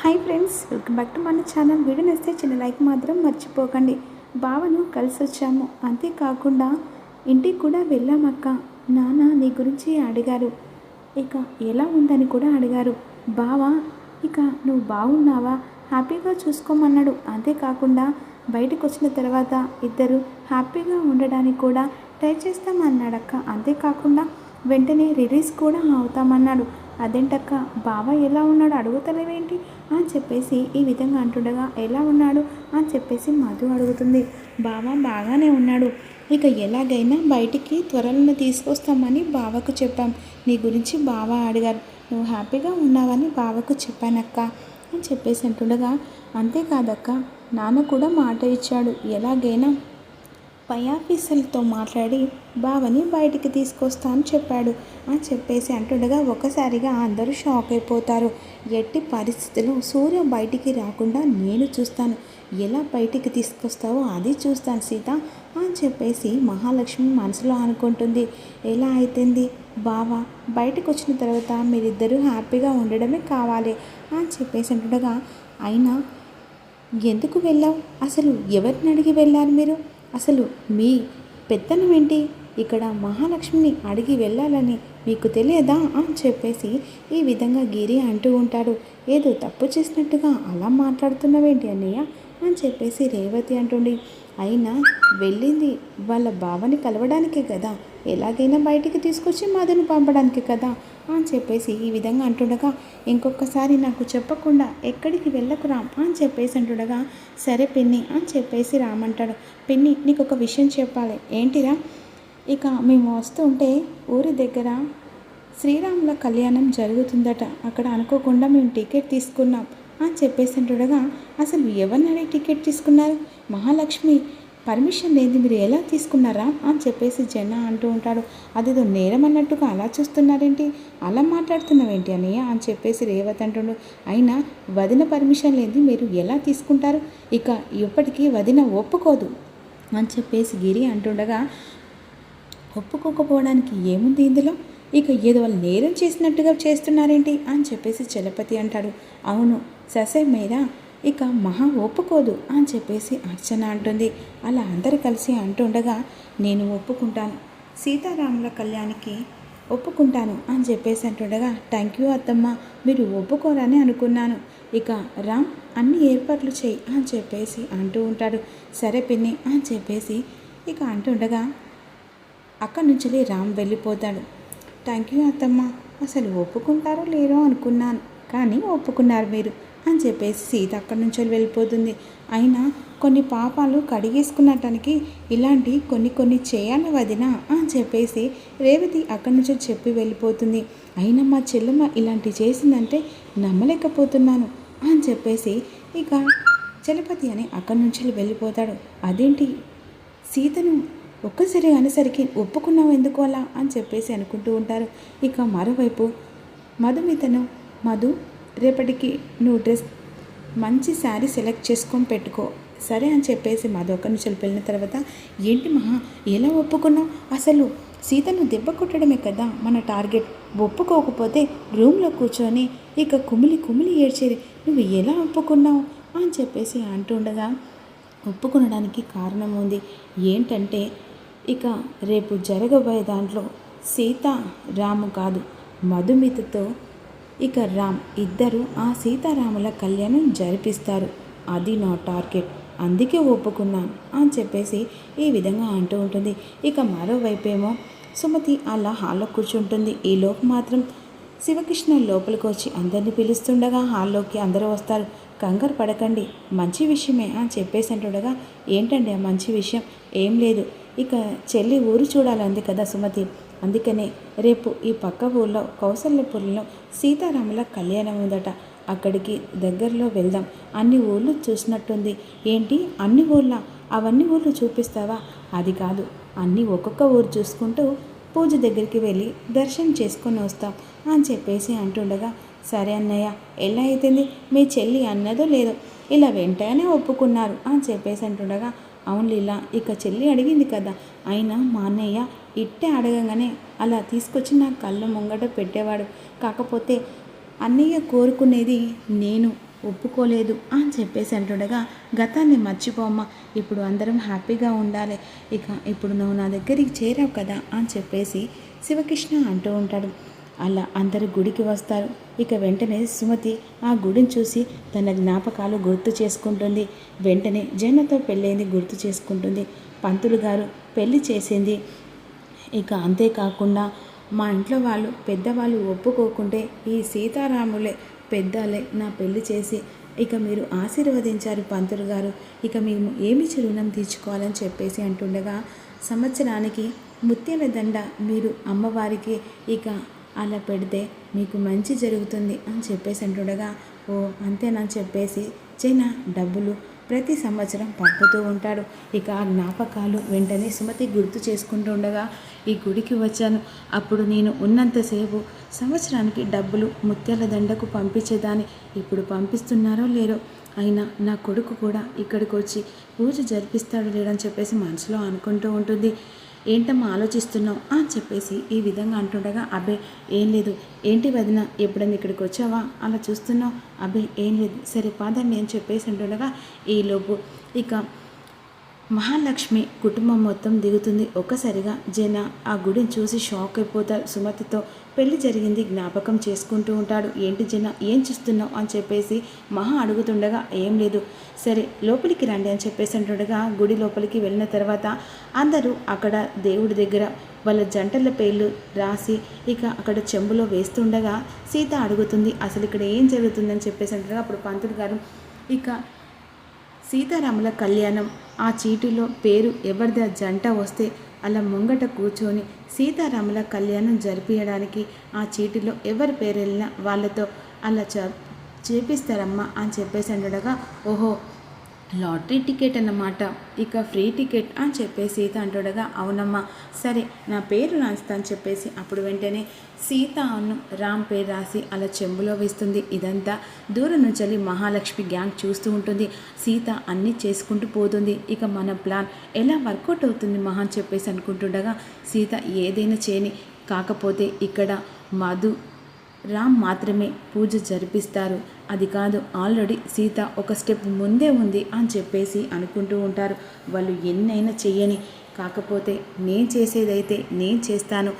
Hi friends, welcome back to మన channel. Video నచ్చితే చిన్న లైక్ మాత్రం మర్చిపోకండి. బావను కలిసి వచ్చాము, అంతేకాకుండా ఇంటికి కూడా వెళ్ళామక్క. నాన్న నీ గురించి అడిగారు, ఇక ఎలా ఉందని కూడా అడిగారు. బావ ఇక నువ్వు బాగున్నావా, హ్యాపీగా చూసుకోమన్నాడు. అంతేకాకుండా బయటకు వచ్చిన తర్వాత ఇద్దరు హ్యాపీగా ఉండడానికి కూడా ట్రై చేస్తామన్నాడక్క. అంతేకాకుండా వెంటనే రిలీజ్ కూడా అవుతామన్నాడు. అదేంటక్క, బావ ఎలా ఉన్నాడు అడుగుతలేవేంటి అని చెప్పేసి ఈ విధంగా అంటుండగా, ఎలా ఉన్నాడు అని చెప్పేసి మధు అడుగుతుంది. బావ బాగానే ఉన్నాడు, ఇక ఎలాగైనా బయటికి త్వరలో తీసుకొస్తామని బావకు చెప్పాం. నీ గురించి బావ అడిగారు, నువ్వు హ్యాపీగా ఉన్నావని బావకు చెప్పానక్క అని చెప్పేసి అంటుండగా, అంతేకాదక్క నాన్న కూడా మాట ఇచ్చాడు, ఎలాగైనా పై ఆఫీసర్లతో మాట్లాడి బావని బయటికి తీసుకొస్తా అని చెప్పాడు అని చెప్పేసి అంటుండగా ఒక్కసారిగా అందరూ షాక్ అయిపోతారు. ఎట్టి పరిస్థితుల్లో సూర్య బయటికి రాకుండా నేను చూస్తాను, ఎలా బయటికి తీసుకొస్తావో అది చూస్తాను సీత అని చెప్పేసి మహాలక్ష్మి మనసులో అనుకుంటుంది. ఎలా అయితుంది బావ బయటకు వచ్చిన తర్వాత మీరిద్దరూ హ్యాపీగా ఉండడమే కావాలి అని చెప్పేసి అంటుండగా, అయినా ఎందుకు వెళ్ళావు, అసలు ఎవరిని అడిగి వెళ్ళారు మీరు, అసలు మీ పెత్తనం ఏంటి, ఇక్కడ మహాలక్ష్మిని అడిగి వెళ్ళాలని మీకు తెలియదా అని చెప్పేసి ఈ విధంగా గిరి అంటూ ఉంటాడు. ఏదో తప్పు చేసినట్టుగా అలా మాట్లాడుతున్నావేంటి అన్నయ్య అని చెప్పేసి రేవతి అంటుంది. అయినా వెళ్ళింది వాళ్ళ బావని కలవడానికే కదా, ఎలాగైనా బయటికి తీసుకొచ్చి మధుని పంపడానికి కదా అని చెప్పేసి ఈ విధంగా అంటుండగా, ఇంకొకసారి నాకు చెప్పకుండా ఎక్కడికి వెళ్ళకు రామ్ అని చెప్పేసి అంటుండగా, సరే పిన్ని అని చెప్పేసి రామంటాడు. పిన్ని నీకు ఒక విషయం చెప్పాలి. ఏంటిరా, ఇక మేము వస్తుంటే ఊరి దగ్గర శ్రీరాముల కళ్యాణం జరుగుతుందట, అక్కడ అనుకోకుండా మేము టికెట్ తీసుకున్నాం అని చెప్పేసి అంటుండగా, అసలు ఎవరిని అడిగి టికెట్ తీసుకున్నారు, మహాలక్ష్మి పర్మిషన్ లేని మీరు ఎలా తీసుకున్నారా అని చెప్పేసి జన అంటూ ఉంటాడు. అదేదో నేరం అన్నట్టుగా అలా చూస్తున్నారేంటి, అలా మాట్లాడుతున్నావేంటి అన్నయ్య అని చెప్పేసి రేవతి అంటుండు. అయినా వదిన పర్మిషన్ లేని మీరు ఎలా తీసుకుంటారు, ఇక ఇప్పటికీ వదిన ఒప్పుకోదు అని చెప్పేసి గిరి అంటుండగా, ఒప్పుకోకపోవడానికి ఏముంది ఇందులో, ఇక ఏదో వాళ్ళు నేరం చేసినట్టుగా చేస్తున్నారేంటి అని చెప్పేసి చలపతి అంటాడు. అవును ససే మేరా, ఇక మహా ఒప్పుకోదు అని చెప్పేసి అర్చన అంటుంది. అలా అందరు కలిసి అంటుండగా, నేను ఒప్పుకుంటాను, సీతారాముల కళ్యాణానికి ఒప్పుకుంటాను అని చెప్పేసి అంటుండగా, థ్యాంక్ యూ అత్తమ్మ, మీరు ఒప్పుకోరని అనుకున్నాను, ఇక రామ్ అన్ని ఏర్పాట్లు చేయి అని చెప్పేసి అంటూ ఉంటాడు. సరే పిన్ని అని చెప్పేసి ఇక అంటుండగా అక్కడి నుంచి రామ్ వెళ్ళిపోతాడు. థ్యాంక్ యూ అత్తమ్మ, అసలు ఒప్పుకుంటారో లేరో అనుకున్నాను, కానీ ఒప్పుకున్నారు మీరు అని చెప్పేసి సీత అక్కడి నుంచి వెళ్ళిపోతుంది. అయినా కొన్ని పాపాలు కడిగేసుకున్నటానికి ఇలాంటి కొన్ని చేయాలి వదిన అని చెప్పేసి రేవతి అక్కడి నుంచి చెప్పి వెళ్ళిపోతుంది. అయినా మా చెల్లెమ్మ ఇలాంటి చేసిందంటే నమ్మలేకపోతున్నాను అని చెప్పేసి ఇక చలపతి అని అక్కడి నుంచి వెళ్ళిపోతాడు. అదేంటి సీతను ఒక్కసారి అనేసరికి ఒప్పుకున్నావు ఎందుకు అలా అని చెప్పేసి అనుకుంటూ ఉంటారు. ఇక మరోవైపు మధుమితను, మధు రేపటికి నువ్వు డ్రెస్ మంచి శారీ సెలెక్ట్ చేసుకొని పెట్టుకో సరే అని చెప్పేసి మధు ఒక్కడి నుంచి వెళ్ళిన తర్వాత, ఏంటి మహా ఎలా ఒప్పుకున్నావు, అసలు సీతను దెబ్బ కొట్టడమే కదా మన టార్గెట్, ఒప్పుకోకపోతే రూమ్లో కూర్చొని ఇక కుమిలి ఏడ్చేది, నువ్వు ఎలా ఒప్పుకున్నావు అని చెప్పేసి అంటుండగా, ఒప్పుకునడానికి కారణం ఉంది. ఏంటంటే ఇక రేపు జరగబోయే దాంట్లో సీత రాము కాదు, మధుమితతో ఇక రామ్ ఇద్దరు ఆ సీతారాముల కళ్యాణం జరిపిస్తారు, అది నా టార్గెట్, అందుకే ఒప్పుకున్నాను అని చెప్పేసి ఈ విధంగా అంటూ ఉంటుంది. ఇక మరోవైపేమో సుమతి అలా హాల్లో కూర్చుంటుంది. ఈలోపు మాత్రం శివకృష్ణ లోపలికి వచ్చి అందరినీ పిలుస్తుండగా హాల్లోకి అందరూ వస్తారు. కంగారు పడకండి, మంచి విషయమే అని చెప్పేసి అంటుండగా, ఏంటండి ఆ మంచి విషయం, ఏం లేదు, ఇక చెల్లి ఊరు చూడాలంది కదా సుమతి, అందుకనే రేపు ఈ పక్క ఊళ్ళో కౌసల్యపురంలో సీతారాముల కళ్యాణం ఉందట, అక్కడికి దగ్గరలో వెళ్దాం, అన్ని ఊళ్ళు చూసినట్టుంది. ఏంటి అన్ని ఊళ్ళ, అవన్నీ ఊళ్ళు చూపిస్తావా, అది కాదు, అన్నీ ఒక్కొక్క ఊరు చూసుకుంటూ పూజ దగ్గరికి వెళ్ళి దర్శనం చేసుకొని వస్తాం అని చెప్పేసి అంటుండగా, సరే అన్నయ్య, ఎలా అవుతుంది, మీ చెల్లి అన్నదో లేదో ఇలా వెంటనే ఒప్పుకున్నారు అని చెప్పేసి అంటుండగా, అవును లీలా, ఇక చెల్లి అడిగింది కదా, అయినా మా అన్నయ్య ఇట్టే అడగగానే అలా తీసుకొచ్చి నా కళ్ళ ముంగట పెట్టేవాడు, కాకపోతే అన్నయ్య కోరుకునేది నేను ఒప్పుకోలేదు అని చెప్పేసి అంటుండగా, గతాన్ని మర్చిపోమ్మా, ఇప్పుడు అందరం హ్యాపీగా ఉండాలి, ఇక ఇప్పుడు నువ్వు నా దగ్గరికి చేరావు కదా అని చెప్పేసి శివకృష్ణ అంటూ ఉంటాడు. అలా అందరూ గుడికి వస్తారు. ఇక వెంటనే సుమతి ఆ గుడిని చూసి తన జ్ఞాపకాలు గుర్తు చేసుకుంటుంది. వెంటనే జనతో పెళ్ళైంది గుర్తు చేసుకుంటుంది. పంతులు గారు పెళ్లి చేసింది. ఇక అంతేకాకుండా మా ఇంట్లో వాళ్ళు పెద్దవాళ్ళు ఒప్పుకోకుంటే ఈ సీతారాములే పెద్దలే నా పెళ్లి చేసి ఇక మీరు ఆశీర్వదించారు పంతులు గారు, ఇక మేము ఏమి రుణం తీర్చుకోవాలని చెప్పేసి అంటుండగా, సంవత్సరానికి ముత్యాల దండ మీరు అమ్మవారికి ఇక అలా పెడితే మీకు మంచి జరుగుతుంది అని చెప్పేసి అంటుండగా, ఓ అంతేనని చెప్పేసి జన డబ్బులు ప్రతి సంవత్సరం పంపుతూ ఉంటాడు. ఇక ఆ జ్ఞాపకాలు వెంటనే సుమతి గుర్తు చేసుకుంటూ ఉండగా, ఈ గుడికి వచ్చాను, అప్పుడు నేను ఉన్నంతసేపు సంవత్సరానికి డబ్బులు ముత్యాల దండకు పంపించేదాన్ని, ఇప్పుడు పంపిస్తున్నారో లేరో, అయినా నా కొడుకు కూడా ఇక్కడికి వచ్చి పూజ జరిపిస్తాడు లేడని చెప్పేసి మనసులో అనుకుంటూ ఉంటుంది. ఏంటమ్మా ఆలోచిస్తున్నావు అని చెప్పేసి ఈ విధంగా అంటుండగా, అబ్బే ఏం లేదు, ఏంటి వదిన ఎప్పుడైనా ఇక్కడికి వచ్చావా అలా చూస్తున్నావు, అబ్బే ఏం లేదు, సరే పాదండి అని చెప్పేసి అంటుండగా, ఈలోపు ఇక మహాలక్ష్మి కుటుంబం మొత్తం దిగుతుంది. ఒక్కసారిగా జన ఆ గుడిని చూసి షాక్ అయిపోతారు. సుమతితో పెళ్లి జరిగింది జ్ఞాపకం చేసుకుంటూ ఉంటాడు. ఏంటి జన ఏం చూస్తున్నావు అని చెప్పేసి మహా అడుగుతుండగా, ఏం లేదు, సరే లోపలికి రండి అని చెప్పేసి అంటుండగా గుడి లోపలికి వెళ్ళిన తర్వాత అందరూ అక్కడ దేవుడి దగ్గర వాళ్ళ జంటల పేర్లు రాసి ఇక అక్కడ చెంబులో వేస్తుండగా సీత అడుగుతుంది, అసలు ఇక్కడ ఏం జరుగుతుందని చెప్పేసి అంటుండగా, అప్పుడు పంతులు గారు ఇక సీతారాముల కళ్యాణం ఆ చీటిలో పేరు ఎవరిది జంట వస్తే అలా ముంగట కూర్చొని సీతారాముల కళ్యాణం జరిపించడానికి ఆ చీటిలో ఎవరి పేరు వెళ్ళినా వాళ్ళతో అలా చేపిస్తారమ్మా అని చెప్పేసి అంటుండగా, ఓహో లాటరీ టికెట్ అన్నమాట, ఇక ఫ్రీ టికెట్ అని చెప్పేసి సీత అంటుండగా, అవునమ్మా సరే నా పేరు రాస్తా అని చెప్పేసి అప్పుడు వెంటనే సీత అను రామ్ పేరు రాసి అలా చెంబులో వేస్తుంది. ఇదంతా దూరం నుంచి మహాలక్ష్మి గ్యాంగ్ చూస్తూ ఉంటుంది. సీత అన్నీ చేసుకుంటూ పోతుంది. ఇక మన ప్లాన్ ఎలా వర్కౌట్ అవుతుంది మహా అని చెప్పేసి అనుకుంటుండగా, సీత ఏదైనా చేయని, కాకపోతే ఇక్కడ మధు రామ్ మాత్రమే పూజ జరిపిస్తారు, అది కాదు ఆల్రెడీ సీత ఒక స్టెప్ ముందే ఉంది అని చెప్పేసి అనుకుంటూ ఉంటారు. వాళ్ళు ఎన్నైనా చెయ్యని, కాకపోతే నేను చేసేదైతే నేను చేస్తాను,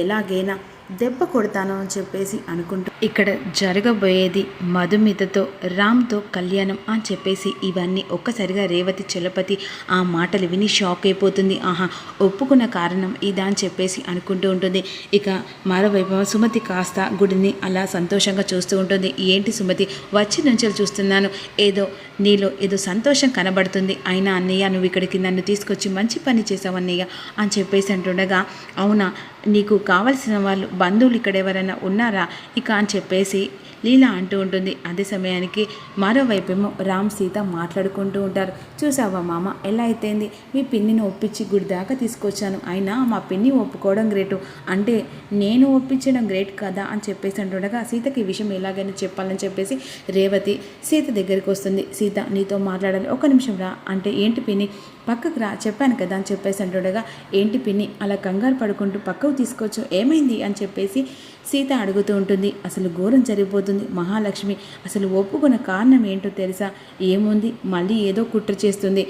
ఎలాగైనా దెబ్బ కొడతాను అని చెప్పేసి అనుకుంటూ ఇక్కడ జరగబోయేది మధుమితతో రామ్తో కళ్యాణం అని చెప్పేసి ఇవన్నీ ఒక్కసారిగా రేవతి చలపతి ఆ మాటలు విని షాక్ అయిపోతుంది. ఆహా ఒప్పుకున్న కారణం ఇదా అని చెప్పేసి అనుకుంటూ ఉంటుంది. ఇక మరోవైపు సుమతి కాస్త గుడిని అలా సంతోషంగా చూస్తూ ఉంటుంది. ఏంటి సుమతి వచ్చి నుంచి చూస్తున్నాను, ఏదో నీలో ఏదో సంతోషం కనబడుతుంది, అయినా అన్నయ్య నువ్వు ఇక్కడికి నన్ను తీసుకొచ్చి మంచి పని చేసావు అన్నయ్య అని చెప్పేసి అంటుండగా, అవునా నీకు కావలసిన వాళ్ళు బంధువులు ఇక్కడ ఎవరైనా ఉన్నారా ఇక అని చెప్పేసి లీలా అంటూ ఉంటుంది. అదే సమయానికి మరోవైపేమో రామ్ సీత మాట్లాడుకుంటూ ఉంటారు. చూసావా మామ ఎలా అయితేంది, మీ పిన్నిని ఒప్పించి గుడి దాకా తీసుకొచ్చాను, అయినా మా పిన్ని ఒప్పుకోవడం గ్రేటు, అంటే నేను ఒప్పించడం గ్రేట్ కదా అని చెప్పేసి అంటుండగా, సీతకి ఈ విషయం ఎలాగైనా చెప్పాలని చెప్పేసి రేవతి సీత దగ్గరికి వస్తుంది. సీత నీతో మాట్లాడాలి, ఒక నిమిషం రా అంటే, ఏంటి పిన్ని పక్కకు రా చెప్పాను కదా అని చెప్పేసి అంటుండగా, ఏంటి పిన్ని అలా కంగారు పడుకుంటూ పక్కకు తీసుకోవచ్చు ఏమైంది అని చెప్పేసి సీత అడుగుతూ ఉంటుంది. అసలు ఘోరం జరిగిపోతుంది. మహాలక్ష్మి అసలు ఒప్పుకున్న కారణం ఏంటో తెలుసా, ఏముంది మళ్ళీ ఏదో కుట్ర చేస్తుంది,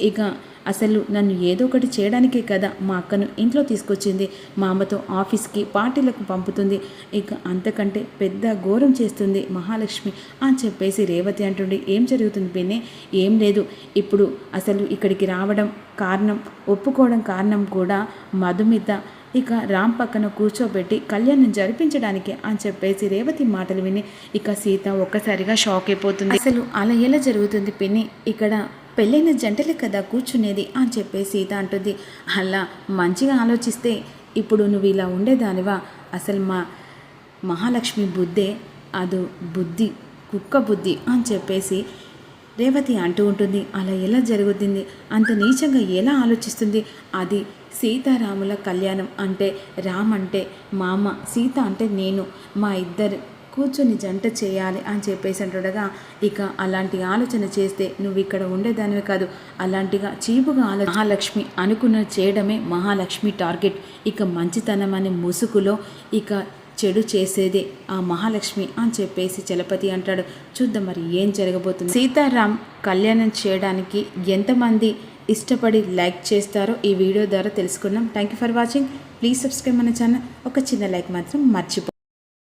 ఇక అసలు నన్ను ఏదో ఒకటి చేయడానికే కదా మా అక్కను ఇంట్లో తీసుకొచ్చింది, మా అమ్మతో ఆఫీస్కి పార్టీలకు పంపుతుంది, ఇక అంతకంటే పెద్ద ఘోరం చేస్తుంది మహాలక్ష్మి అని చెప్పేసి రేవతి అంటుండే. ఏం జరుగుతుంది పిన్ని, ఏం లేదు, ఇప్పుడు అసలు ఇక్కడికి రావడం కారణం, ఒప్పుకోవడం కారణం కూడా మధుమిత ఇక రామ్ పక్కన కూర్చోబెట్టి కళ్యాణం జరిపించడానికి అని చెప్పేసి రేవతి మాటలు విని ఇక సీత ఒక్కసారిగా షాక్ అయిపోతుంది. అసలు అలా ఎలా జరుగుతుంది పిన్ని, ఇక్కడ పెళ్ళైన జంటలే కదా కూర్చునేది అని చెప్పేసి సీత అంటుంది. అలా మంచిగా ఆలోచిస్తే ఇప్పుడు నువ్వు ఇలా ఉండేదానివా, అసలు మా మహాలక్ష్మి బుద్ధే అదో బుద్ధి, కుక్క బుద్ధి అని చెప్పేసి రేవతి అంటూ ఉంటుంది. అలా ఎలా జరుగుతుంది, అంత నీచంగా ఎలా ఆలోచిస్తుంది, అది సీతారాముల కళ్యాణం అంటే రామ్ అంటే మా అమ్మ, సీత అంటే నేను, మా ఇద్దరు కూర్చొని జంట చేయాలి అని చెప్పేసి అంటుండగా, ఇక అలాంటి ఆలోచన చేస్తే నువ్వు ఇక్కడ ఉండేదానివే కాదు, అలాంటిగా చీపుగా మహాలక్ష్మి అనుకున్న చేయడమే మహాలక్ష్మి టార్గెట్, ఇక మంచితనం అనే ముసుగులో ఇక చెడు చేసేదే ఆ మహాలక్ష్మి అని చెప్పేసి చలపతి అంటాడు. చూద్దాం మరి ఏం జరగబోతుంది. సీతారాం కళ్యాణం చేయడానికి ఎంతమంది ఇష్టపడి లైక్ చేస్తారో ఈ వీడియో ద్వారా తెలుసుకున్నాం. Thank you for watching. Please subscribe మన ఛానల్. ఒక చిన్న లైక్ మాత్రం మర్చిపో.